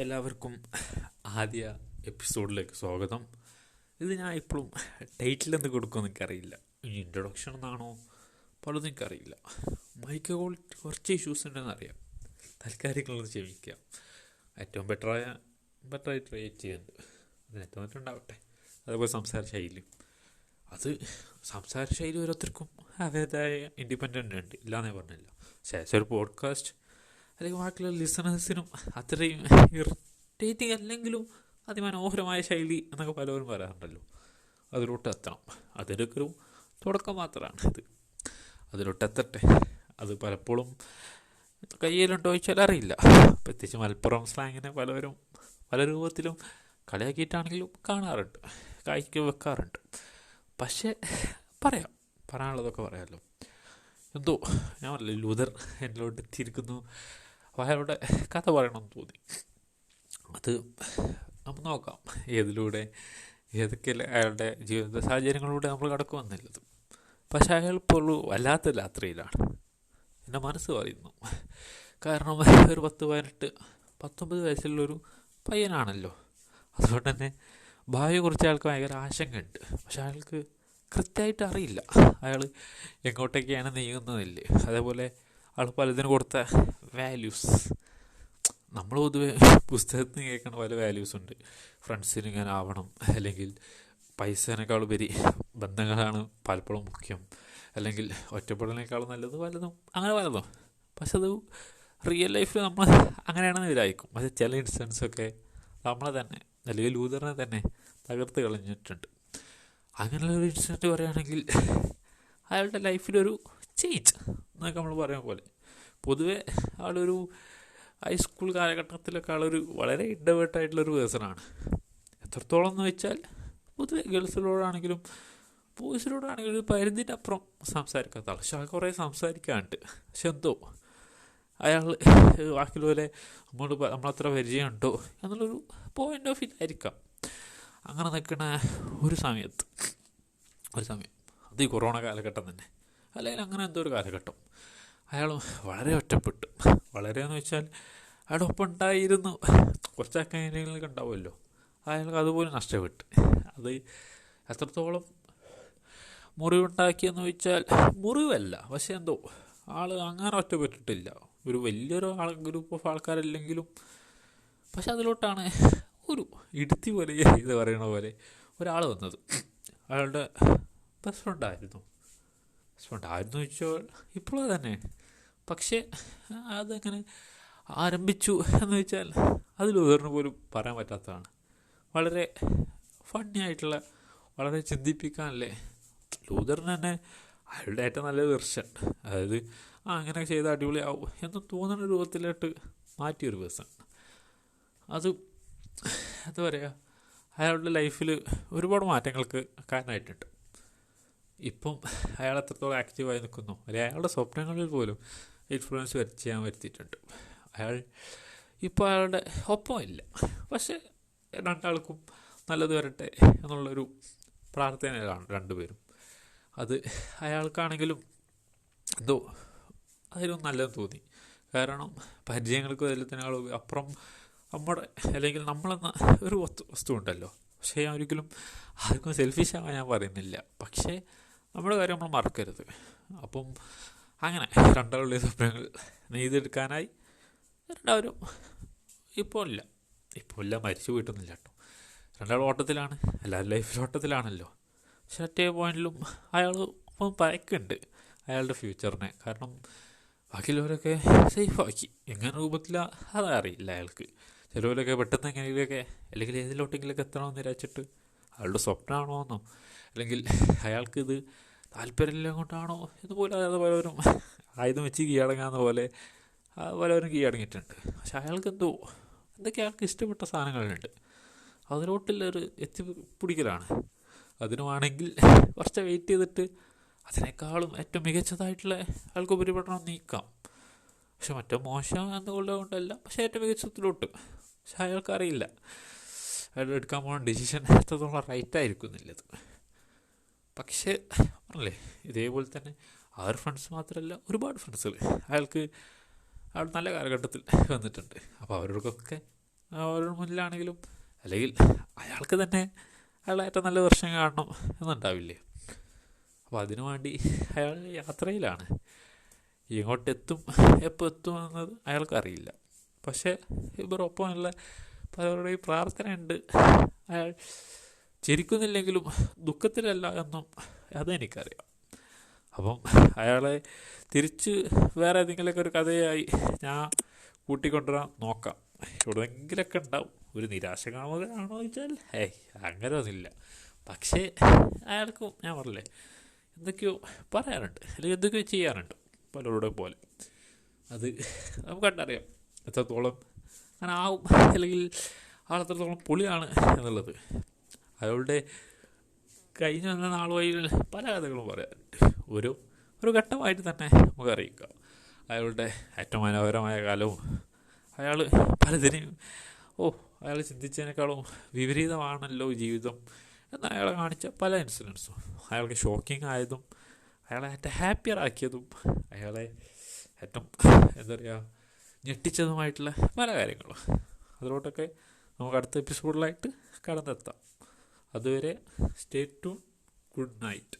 എല്ലാവർക്കും ആദ്യ എപ്പിസോഡിലേക്ക് സ്വാഗതം. ഇത് ഞാൻ ഇപ്പോഴും ടൈറ്റിൽ എന്ത് കൊടുക്കുമെന്ന് എനിക്കറിയില്ല. ഇനി ഇൻട്രൊഡക്ഷൻ എന്നാണോ പലതും എനിക്കറിയില്ല. മൈക്ക് ക്വാളിറ്റി കുറച്ച് ഇഷ്യൂസ് ഉണ്ടെന്ന് അറിയാം. താൽക്കാലികളൊന്ന് ക്ഷമിക്കുക. ഏറ്റവും ബെറ്ററായി ട്രൈ ചെയ്യുന്നുണ്ട്. അതിന് ഏറ്റവും ഉണ്ടാവട്ടെ. അതേപോലെ സംസാര ശൈലി ഓരോരുത്തർക്കും അവരുടേതായ ഇൻഡിപെൻഡൻ്റ് ഉണ്ട്, ഇല്ലയെന്നേ പറഞ്ഞില്ല. ശേഷം ഒരു പോഡ്കാസ്റ്റ് അല്ലെങ്കിൽ ബാക്കിയുള്ള ലിസണേഴ്സിനും അത്രയും ഇറിറ്റേറ്റിംഗ് അല്ലെങ്കിലും അതിമനോഹരമായ ശൈലി എന്നൊക്കെ പലരും പറയാറുണ്ടല്ലോ. അതിലോട്ട് എത്തണം. അതിലൊക്കെ ഒരു തുടക്കം മാത്രമാണ് ഇത്. അതിലോട്ട് എത്തട്ടെ. അത് പലപ്പോഴും കയ്യിലുണ്ടോ ചോദിച്ചാൽ അറിയില്ല. പ്രത്യേകിച്ച് മലപ്പുറം സ്ലാങ്ങിനെ പലവരും പല രൂപത്തിലും കളിയാക്കിയിട്ടാണെങ്കിലും കാണാറുണ്ട്, കായ്ക്ക് വെക്കാറുണ്ട്. പക്ഷേ പറയാനുള്ളതൊക്കെ പറയാമല്ലോ. എന്തോ ഞാൻ പറഞ്ഞില്ല, ലൂതർ എന്നിലോട്ട് എത്തിയിരിക്കുന്നു. അയാളുടെ കഥ പറയണമെന്ന് തോന്നി. അത് നമുക്ക് നോക്കാം. ഏതൊക്കെ അയാളുടെ ജീവിത സാഹചര്യങ്ങളിലൂടെ നമ്മൾ കടക്കുമെന്നുള്ളത്. പക്ഷെ അയാൾ ഇപ്പോൾ വല്ലാത്ത യാത്രയിലാണ്, എൻ്റെ മനസ്സ് പറയുന്നു. കാരണം ഒരു 19 വയസ്സുള്ളൊരു പയ്യനാണല്ലോ. അതുകൊണ്ട് തന്നെ ഭാവിയെക്കുറിച്ച് അയാൾക്ക് ഭയങ്കര ആശങ്കയുണ്ട്. പക്ഷെ അയാൾക്ക് കൃത്യമായിട്ട് അറിയില്ല അയാൾ എങ്ങോട്ടൊക്കെയാണ് നീങ്ങുന്നതില്ലേ. അതേപോലെ ആൾ പലതിന് കൊടുത്ത വാല്യൂസ്, നമ്മൾ പൊതുവെ പുസ്തകത്തിൽ നിന്ന് കേൾക്കുന്ന പല വാല്യൂസ് ഉണ്ട്. ഫ്രണ്ട്സിന് ഇങ്ങനെ ആവണം, അല്ലെങ്കിൽ പൈസേനേക്കാൾ ഉപരി ബന്ധങ്ങളാണ് പലപ്പോഴും മുഖ്യം, അല്ലെങ്കിൽ ഒറ്റപ്പെടലിനേക്കാളും നല്ലത് പലതും, അങ്ങനെ പലതും. പക്ഷെ അത് റിയൽ ലൈഫിൽ നമ്മൾ അങ്ങനെയാണെന്ന് വിചാരിക്കും. പക്ഷേ ചില ഇൻസിഡൻസൊക്കെ നമ്മളെ തന്നെ അല്ലെങ്കിൽ ലൂതറിനെ തന്നെ തകർത്ത് കളഞ്ഞിട്ടുണ്ട്. അങ്ങനെയുള്ളൊരു ഇൻസിഡൻറ്റ് പറയുകയാണെങ്കിൽ അയാളുടെ ലൈഫിലൊരു ചേഞ്ച് എന്നൊക്കെ നമ്മൾ പറയുന്ന പോലെ. പൊതുവെ ആളൊരു ഹൈസ്കൂൾ കാലഘട്ടത്തിലൊക്കെ ആളൊരു വളരെ ഇൻട്രോവേർട്ടായിട്ടുള്ളൊരു പേഴ്സണാണ്. എത്രത്തോളം എന്ന് വെച്ചാൽ പൊതുവെ ഗേൾസിനോടാണെങ്കിലും ബോയ്സിനോടാണെങ്കിലും ഒരു പരിധിൻ്റെ അപ്പുറം സംസാരിക്കാത്ത ആൾ. പക്ഷെ ആൾ കുറേ സംസാരിക്കാനുണ്ട്. പക്ഷെ എന്തോ അയാൾ ബാക്കിയുള്ളവരെ നമ്മളത്ര പരിചയമുണ്ടോ എന്നുള്ളൊരു പോയിൻ്റ് ഓഫ് വ്യൂ ആയിരിക്കാം. അങ്ങനെ നിൽക്കുന്ന ഒരു സമയം അത് ഈ കൊറോണ കാലഘട്ടം തന്നെ, അല്ലെങ്കിൽ അങ്ങനെ എന്തോ ഒരു കാലഘട്ടം, അയാൾ വളരെ ഒറ്റപ്പെട്ടു. വളരെ എന്ന് വെച്ചാൽ അയാളുടെ ഒപ്പം ഉണ്ടായിരുന്നു കുറച്ചൊക്കെ കാര്യങ്ങളൊക്കെ ഉണ്ടാവുമല്ലോ, അയാൾക്ക് അതുപോലെ നഷ്ടപ്പെട്ടു. അത് എത്രത്തോളം മുറിവുണ്ടാക്കിയെന്ന് വെച്ചാൽ മുറിവല്ല, പക്ഷെ എന്തോ ആൾ അങ്ങനെ ഒറ്റപ്പെട്ടിട്ടില്ല. ഒരു വലിയൊരു ഗ്രൂപ്പ് ഓഫ് ആൾക്കാരല്ലെങ്കിലും. പക്ഷെ അതിലോട്ടാണ് ഒരു ഇടുത്തി പോലെ ഇത് പറയണ പോലെ ഒരാൾ വന്നത്. അയാളുടെ ബെസ്റ്റ് ഫ്രണ്ടായിരുന്നു വെച്ചാൽ ഇപ്പോഴും തന്നെ. പക്ഷേ അതെങ്ങനെ ആരംഭിച്ചു എന്ന് വെച്ചാൽ അത് ലൂതറിന് പോലും പറയാൻ പറ്റാത്തതാണ്. വളരെ ഫണ്ണി ആയിട്ടുള്ള, വളരെ ചിന്തിപ്പിക്കാനല്ലേ ലൂതറിന് തന്നെ അയാളുടെ ഏറ്റവും നല്ല വെർഷൻ, അതായത് അങ്ങനെ ചെയ്ത അടിപൊളിയാവും എന്ന് തോന്നുന്ന രൂപത്തിലോട്ട് മാറ്റിയൊരു പേഴ്സൺ. അത് എന്താ പറയുക, അയാളുടെ ലൈഫിൽ ഒരുപാട് മാറ്റങ്ങൾക്ക് കാരണമായിട്ടുണ്ട്. ഇപ്പം അയാൾ എത്രത്തോളം ആക്റ്റീവായി നിൽക്കുന്നു, അല്ലെങ്കിൽ അയാളുടെ സ്വപ്നങ്ങളിൽ പോലും ഇൻഫ്ലുവൻസ് വരുത്തിയിട്ടുണ്ട്. അയാൾ ഇപ്പോൾ അയാളുടെ ഒപ്പമില്ല, പക്ഷേ രണ്ടാൾക്കും നല്ലത് വരട്ടെ എന്നുള്ളൊരു പ്രാർത്ഥനയിലാണ് രണ്ടുപേരും. അത് അയാൾക്കാണെങ്കിലും എന്തോ അതിലും നല്ലതെന്ന് തോന്നി. കാരണം പരിചയങ്ങൾക്ക് എല്ലാത്തിനേക്കാളും അപ്പുറം നമ്മുടെ അല്ലെങ്കിൽ നമ്മളെന്ന ഒരു വസ്തു ഉണ്ടല്ലോ. പക്ഷേ ഞാൻ ഒരിക്കലും ആർക്കും സെൽഫിഷാവാൻ ഞാൻ പറയുന്നില്ല. പക്ഷേ നമ്മുടെ കാര്യം നമ്മൾ മറക്കരുത്. അപ്പം അങ്ങനെ രണ്ടാളുള്ള സ്വപ്നങ്ങൾ നെയ്തെടുക്കാനായി രണ്ടാവരും ഇപ്പോൾ ഇല്ല മരിച്ചു പോയിട്ടൊന്നുമില്ല കേട്ടോ. രണ്ടാളും ഓട്ടത്തിലാണ്, എല്ലാവരും ലൈഫിൽ ഓട്ടത്തിലാണല്ലോ. പക്ഷേ ഒറ്റ പോയിന്റിലും അയാൾ ഇപ്പം പയക്കുണ്ട് അയാളുടെ ഫ്യൂച്ചറിനെ. കാരണം ബാക്കിയുള്ളവരൊക്കെ സേഫാക്കി എങ്ങനെ രൂപത്തിലാണ് അതറിയില്ല അയാൾക്ക്. ചിലവരൊക്കെ പെട്ടെന്ന് എങ്ങനെയൊക്കെ അല്ലെങ്കിൽ ഏതിലോട്ടെങ്കിലൊക്കെ എത്തണമെന്ന് വിചാരിച്ചിട്ട് അയാളുടെ സ്വപ്നമാണോ എന്നോ, അല്ലെങ്കിൽ അയാൾക്കിത് താല്പര്യമില്ല കൊണ്ടാണോ എന്നുപോലെ അതായത് പലവരും ആയുധം വെച്ച് കീഴടങ്ങാവുന്ന പോലെ പലവരും കീഴടങ്ങിയിട്ടുണ്ട്. പക്ഷെ എന്തൊക്കെ അയാൾക്ക് ഇഷ്ടപ്പെട്ട സാധനങ്ങളുണ്ട്, അതിലോട്ടുള്ളൊരു എത്തിപ്പിടിക്കലാണ്. അതിനുമാണെങ്കിൽ കുറച്ച് വെയിറ്റ് ചെയ്തിട്ട് അതിനേക്കാളും ഏറ്റവും മികച്ചതായിട്ടുള്ള ആൾക്ക് ഉപരിപഠനം നീക്കാം. പക്ഷെ മറ്റേ മോശം എന്നുകൊണ്ടല്ല, പക്ഷേ ഏറ്റവും മികച്ചത്തിലോട്ട്. പക്ഷെ അയാൾക്കറിയില്ല അയാൾ എടുക്കാൻ പോകുന്ന ഡിസിഷൻ എത്രത്തോളം റൈറ്റായിരിക്കും എന്നുള്ളത്. പക്ഷേ പറഞ്ഞല്ലേ, ഇതേപോലെ തന്നെ ആ ഒരു ഫ്രണ്ട്സ് മാത്രമല്ല, ഒരുപാട് ഫ്രണ്ട്സുകൾ അയാൾ നല്ല കാലഘട്ടത്തിൽ വന്നിട്ടുണ്ട്. അപ്പോൾ അവരോടൊക്കെ അവരുടെ മുന്നിലാണെങ്കിലും, അല്ലെങ്കിൽ അയാൾക്ക് തന്നെ അയാളെ ഏറ്റവും നല്ല വർഷം കാണണം എന്നുണ്ടാവില്ലേ. അപ്പോൾ അതിനു വേണ്ടി അയാൾ യാത്രയിലാണ്. എങ്ങോട്ടെത്തും എപ്പോൾ എത്തും എന്നത് അയാൾക്കറിയില്ല. പക്ഷേ ഇവരൊപ്പമുള്ള പലരുടെയും പ്രാർത്ഥനയുണ്ട്. അയാൾ ചിരിക്കുന്നില്ലെങ്കിലും ദുഃഖത്തിലല്ല എന്നും അതെനിക്കറിയാം. അപ്പം അയാളെ തിരിച്ച് വേറെ ഏതെങ്കിലുമൊക്കെ ഒരു കഥയായി ഞാൻ കൂട്ടിക്കൊണ്ടുവരാൻ നോക്കാം. എവിടെയെങ്കിലൊക്കെ ഉണ്ടാവും. ഒരു നിരാശ കാമുകനാണോ ചോദിച്ചാൽ അങ്ങനെ ഒന്നുമില്ല. പക്ഷേ അയാൾക്കും ഞാൻ പറഞ്ഞില്ലേ എന്തൊക്കെയോ പറയാനുണ്ട്, അല്ലെങ്കിൽ എന്തൊക്കെയോ ചെയ്യാനുണ്ട് പലരുടെ പോലെ. അത് നമുക്ക് കണ്ടറിയാം എത്രത്തോളം അങ്ങനെ ആവും, അല്ലെങ്കിൽ ആളെത്രത്തോളം പൊളിയാണ് എന്നുള്ളത്. അയാളുടെ കഴിഞ്ഞ വന്ന നാളുമായി പല കഥകളും പറയാനുണ്ട്. ഒരു ഘട്ടമായിട്ട് തന്നെ നമുക്ക് അറിയിക്കാം അയാളുടെ ഏറ്റവും മനോഹരമായ കാലവും അയാൾ പലതിനെയും അയാൾ ചിന്തിച്ചതിനേക്കാളും വിപരീതമാണല്ലോ ജീവിതം എന്ന് അയാളെ കാണിച്ച പല ഇൻസിഡൻസും, അയാൾക്ക് ഷോക്കിംഗ് ആയതും അയാളെ ഏറ്റവും ഹാപ്പിയർ ആക്കിയതും അയാളെ ഏറ്റവും എന്താ പറയുക ഞെട്ടിച്ചതുമായിട്ടുള്ള പല കാര്യങ്ങളും. അതിലോട്ടൊക്കെ നമുക്ക് അടുത്ത എപ്പിസോഡിലായിട്ട് കടന്നെത്താം. അതുവരെ സ്റ്റേ ട്യൂൺ. Good night.